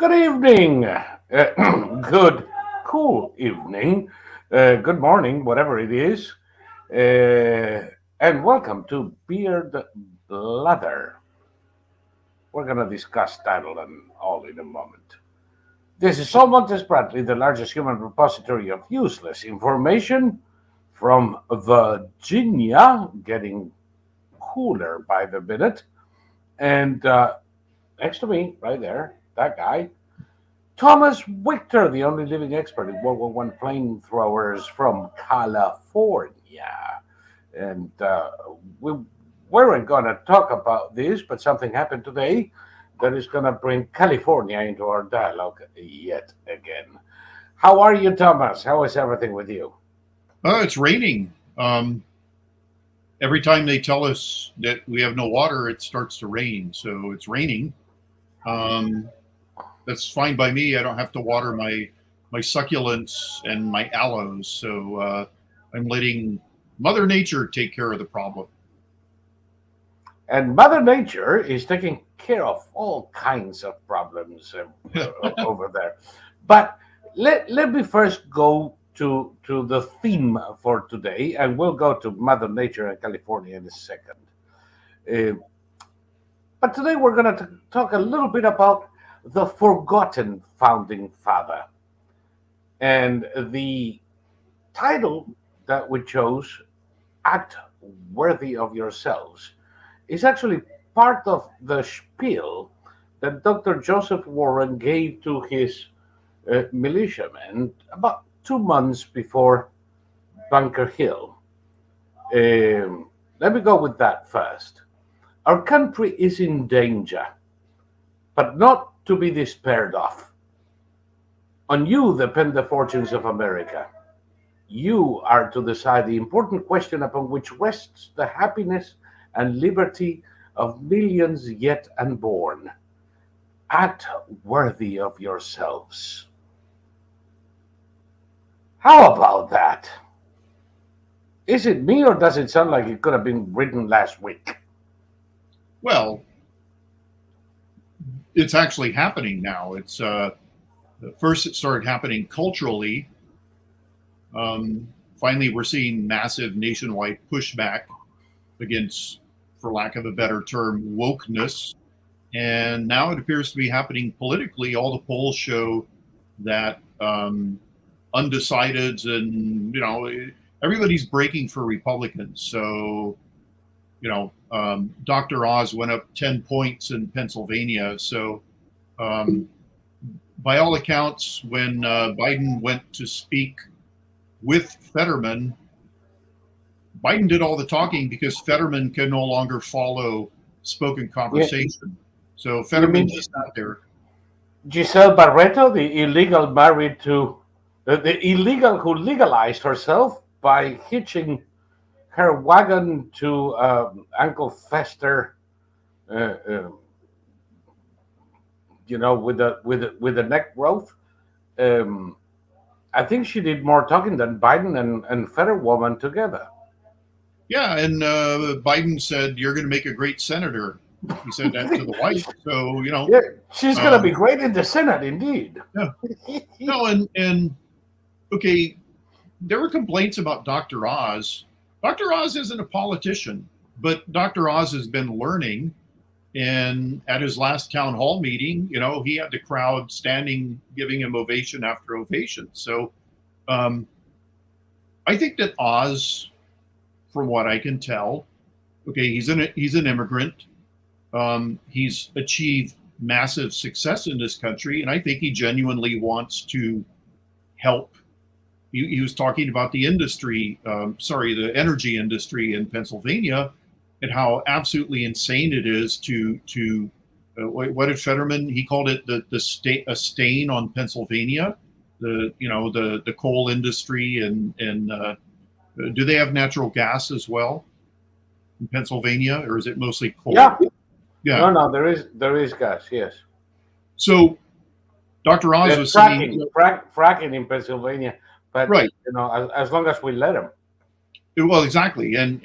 Good evening. Good, cool evening. Good morning, whatever it is. And welcome to Beard Blather. We're going to discuss title and all in a moment. This is Saul Montes-Bradley, the largest human repository of useless information from Virginia, getting cooler by the minute. And next to me, right there, that guy, Thomas Wictor, the only living expert in World War I flamethrowers from California. And we weren't going to talk about this, but something happened today that is going to bring California into our dialogue yet again. How are you, Thomas? How is everything with you? It's raining. Every time they tell us that we have no water, it starts to rain. So it's raining. That's fine by me. I don't have to water my succulents and my aloes. So I'm letting Mother Nature take care of the problem. And Mother Nature is taking care of all kinds of problems over there. But let me first go to the theme for today, and we'll go to Mother Nature and California in a second. But today we're going to talk a little bit about the forgotten founding father. And the title that we chose, Act Worthy of Yourselves, is actually part of the spiel that Dr. Joseph Warren gave to his militiamen about 2 months before Bunker Hill. Let me go with that first. Our country is in danger, but not to be despaired of. On you depend the fortunes of America. You are to decide the important question upon which rests the happiness and liberty of millions yet unborn. Act worthy of yourselves. How about that? Is it me, or does it sound like it could have been written last week? Well, it's actually happening now. It's first it started happening culturally. Finally, we're seeing massive nationwide pushback against, for lack of a better term, wokeness. And now it appears to be happening politically. All the polls show that undecideds and, everybody's breaking for Republicans. So, Dr. Oz went up 10 points in Pennsylvania. So, by all accounts, when Biden went to speak with Fetterman, Biden did all the talking because Fetterman can no longer follow spoken conversation. Yeah. So Fetterman just sat there. Giselle Barreto, the illegal married to the illegal who legalized herself by hitching her wagon to Uncle Fester, with the neck growth. I think she did more talking than Biden and Fetterwoman together. Yeah, and Biden said, "You're going to make a great senator." He said that to the wife. So yeah, she's going to be great in the Senate, indeed. Yeah. No, and okay, there were complaints about Dr. Oz. Dr. Oz isn't a politician, but Dr. Oz has been learning. And at his last town hall meeting, he had the crowd standing, giving him ovation after ovation. So I think that Oz, from what I can tell, okay, he's an immigrant. He's achieved massive success in this country, and I think he genuinely wants to help. He was talking about the energy industry in Pennsylvania, and how absolutely insane it is to what did Fetterman? He called it a stain on Pennsylvania, the coal industry, and do they have natural gas as well in Pennsylvania, or is it mostly coal? Yeah. No, there is gas. Yes. So, Dr. Oz was saying fracking in Pennsylvania, but right. As long as we let them. Well, exactly, and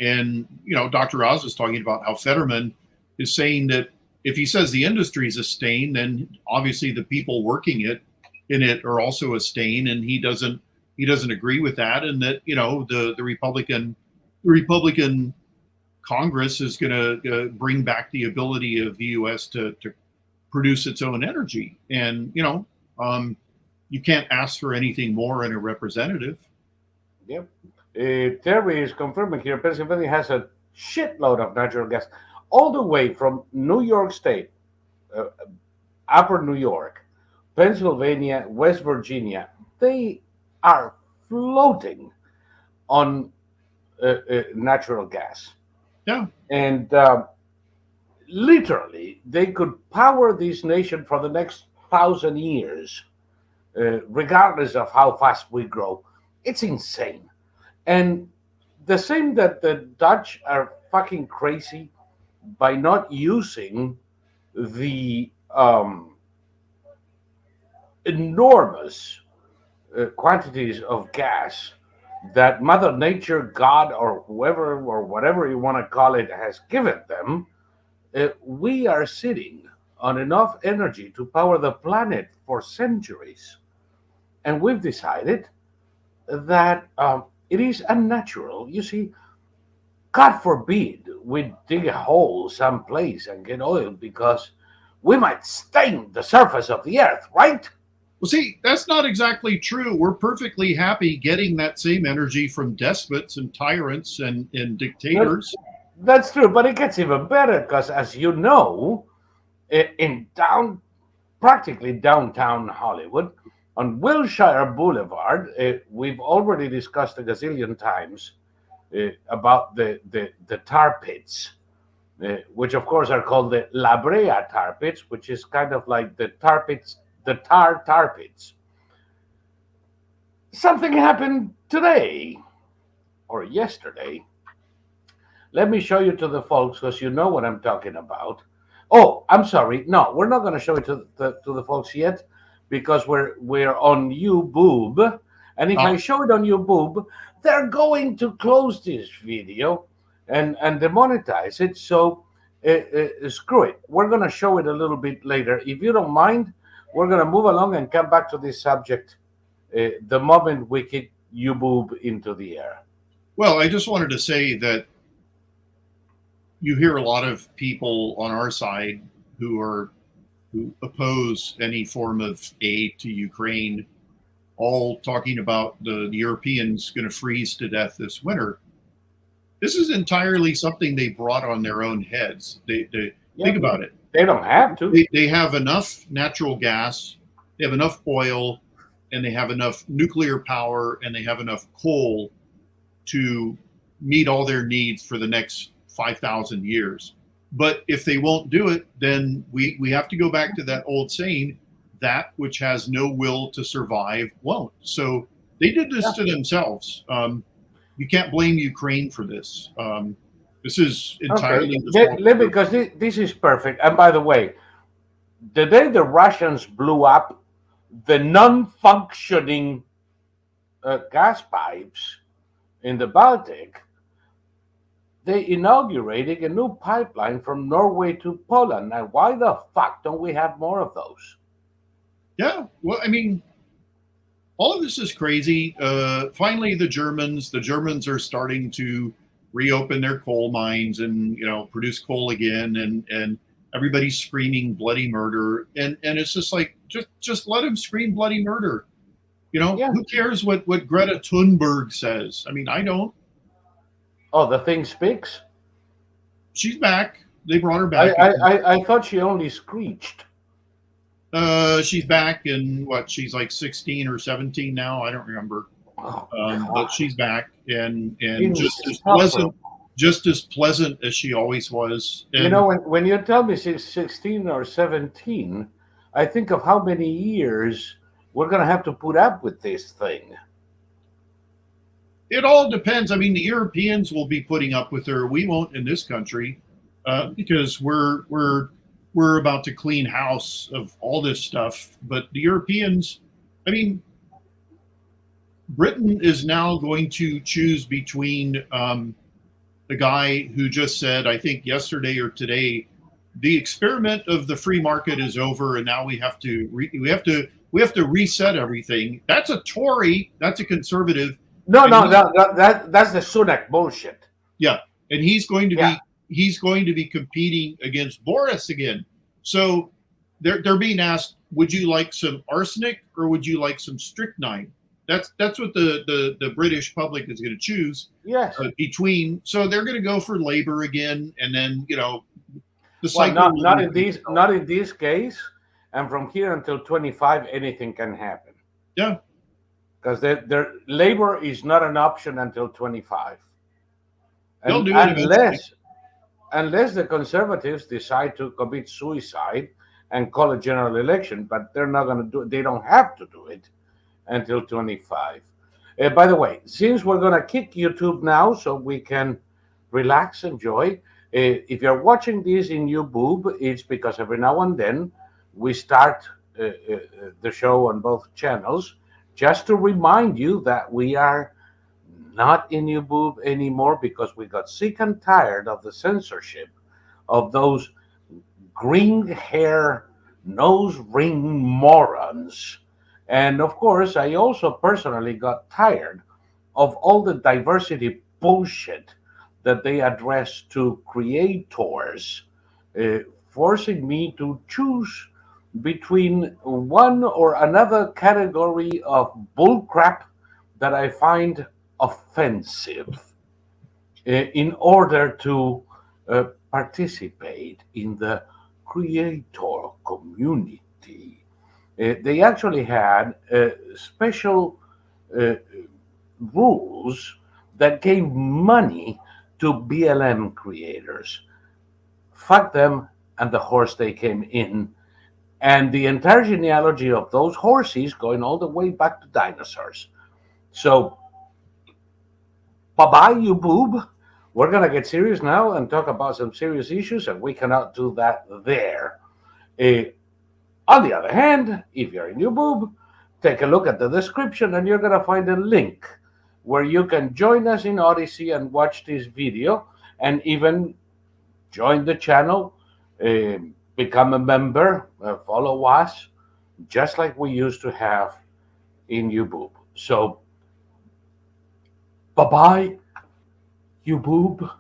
Dr. Oz was talking about how Fetterman is saying that if he says the industry is a stain, then obviously the people working in it are also a stain, and he doesn't agree with that, and that the Republican Congress is going to bring back the ability of the U.S. to produce its own energy, and you can't ask for anything more in a representative. Yep. Terry is confirming here Pennsylvania has a shitload of natural gas, all the way from New York State, Upper New York, Pennsylvania, West Virginia. They are floating on natural gas. Yeah. And literally, they could power this nation for the next 1,000 years, regardless of how fast we grow. It's insane. And the same that the Dutch are fucking crazy by not using the enormous quantities of gas that Mother Nature, God, or whoever or whatever you want to call it has given them, we are sitting on enough energy to power the planet for centuries. And we've decided that it is unnatural. You see, God forbid we dig a hole someplace and get oil, because we might stain the surface of the earth, right? Well, see, that's not exactly true. We're perfectly happy getting that same energy from despots and tyrants and dictators. That's true, but it gets even better because, as you know, in practically downtown Hollywood, on Wilshire Boulevard, we've already discussed a gazillion times about the tar pits, which of course are called the La Brea tar pits, which is kind of like the tar pits, the tar pits. Something happened today or yesterday. Let me show you to the folks, because you know what I'm talking about. Oh, I'm sorry. No, we're not going to show it to the folks yet, because we're on YouBoob, and if I show it on YouBoob, they're going to close this video and demonetize it. So screw it. We're going to show it a little bit later. If you don't mind, we're going to move along and come back to this subject the moment we kick YouBoob into the air. Well, I just wanted to say that you hear a lot of people on our side who oppose any form of aid to Ukraine, all talking about the Europeans going to freeze to death this winter. This is entirely something they brought on their own heads. Think about it. They don't have to. They have enough natural gas, they have enough oil, and they have enough nuclear power, and they have enough coal to meet all their needs for the next 5,000 years. But if they won't do it, then we have to go back to that old saying, that which has no will to survive won't. So they did this to themselves. You can't blame Ukraine for this. This is entirely because this is perfect. And by the way, the day the Russians blew up the non-functioning gas pipes in the Baltic, they inaugurated a new pipeline from Norway to Poland. Now, why the fuck don't we have more of those? Yeah, well, I mean, all of this is crazy. Finally, the Germans are starting to reopen their coal mines and produce coal again, and everybody's screaming bloody murder, and it's just like just let them scream bloody murder. Who cares what Greta Thunberg says? I mean, I don't. Oh, the thing speaks? She's back. They brought her back. I thought she only screeched. She's back, and she's like 16 or 17 now. I don't remember. But she's back, and just as pleasant as she always was. And, when you tell me she's 16 or 17, I think of how many years we're going to have to put up with this thing. It all depends. I mean, the Europeans will be putting up with her. We won't in this country, because we're about to clean house of all this stuff. But the Europeans, I mean, Britain is now going to choose between the guy who just said, I think yesterday or today, the experiment of the free market is over, and now we have to we have to reset everything. That's a Tory. That's a conservative. No, And no, that's the Sunak bullshit. yeah, and Yeah. he's going to be competing against Boris again. So they're being asked, would you like some arsenic or would you like some strychnine? That's what the British public is going to choose Yes. between. So they're going to go for Labour again, and then the Well, cycle. not in this case. And from here until 25, anything can happen. Yeah. Because their labor is not an option until 25. They'll And do it eventually. unless the conservatives decide to commit suicide and call a general election, but they're not going to do it. They don't have to do it until 25. By the way, since we're going to kick YouTube now so we can relax, enjoy, if you're watching this in YouBoob, it's because every now and then we start the show on both channels just to remind you that we are not in YouBoob anymore because we got sick and tired of the censorship of those green hair, nose ring morons. And of course, I also personally got tired of all the diversity bullshit that they address to creators, forcing me to choose between one or another category of bullcrap that I find offensive in order to participate in the creator community. They actually had special rules that gave money to BLM creators. Fuck them and the horse they came in, and the entire genealogy of those horses going all the way back to dinosaurs. So, bye bye, you boob. We're going to get serious now and talk about some serious issues, and we cannot do that there. On the other hand, if you're in YouBoob, take a look at the description and you're going to find a link where you can join us in Odysee and watch this video and even join the channel, become a member, follow us, just like we used to have in YouBoob. So, bye-bye, YouBoob.